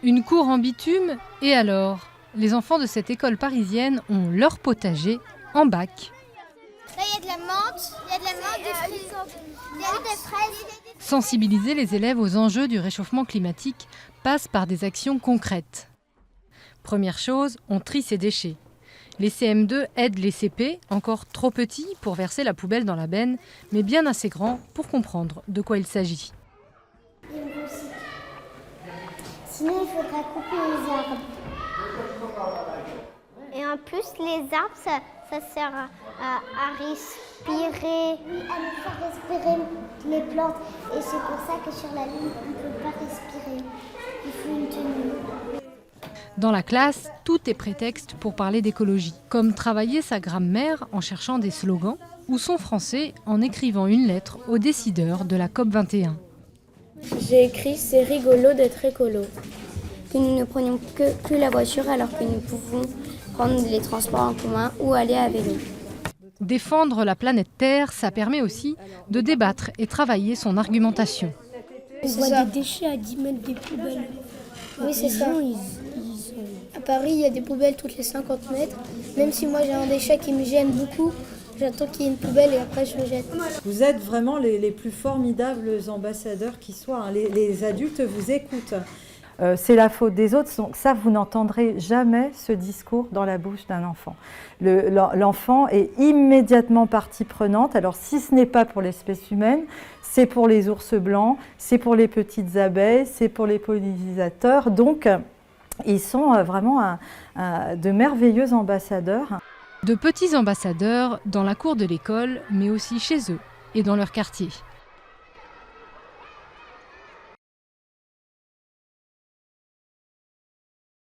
Une cour en bitume, et alors? Les enfants de cette école parisienne ont leur potager en bac. Là, il y a de la menthe, des fraises. Sensibiliser les élèves aux enjeux du réchauffement climatique passe par des actions concrètes. Première chose, on trie ses déchets. Les CM2 aident les CP, encore trop petits pour verser la poubelle dans la benne, mais bien assez grands pour comprendre de quoi il s'agit. Sinon, il faudra couper les arbres. Et en plus, les arbres, ça sert à respirer. Oui, à nous faire respirer les plantes. Et c'est pour ça que sur la Lune, on ne peut pas respirer. Il faut une tenue. Dans la classe, tout est prétexte pour parler d'écologie, comme travailler sa grammaire en cherchant des slogans ou son français en écrivant une lettre aux décideurs de la COP21. J'ai écrit « C'est rigolo d'être écolo ». Que nous ne prenions que la voiture alors que nous pouvons prendre les transports en commun ou aller à vélo. Défendre la planète Terre, ça permet aussi de débattre et travailler son argumentation. On voit des déchets à 10 mètres des poubelles. Oui, c'est ça. À Paris, il y a des poubelles toutes les 50 mètres. Même si moi j'ai un déchet qui me gêne beaucoup, j'attends qu'il y ait une poubelle et après je le jette. Vous êtes vraiment les plus formidables ambassadeurs qui soient. Hein. Les adultes vous écoutent. C'est la faute des autres. Donc ça, vous n'entendrez jamais ce discours dans la bouche d'un enfant. L'enfant est immédiatement partie prenante. Alors si ce n'est pas pour l'espèce humaine, c'est pour les ours blancs, c'est pour les petites abeilles, c'est pour les pollinisateurs. Donc ils sont vraiment de merveilleux ambassadeurs. De petits ambassadeurs dans la cour de l'école, mais aussi chez eux et dans leur quartier.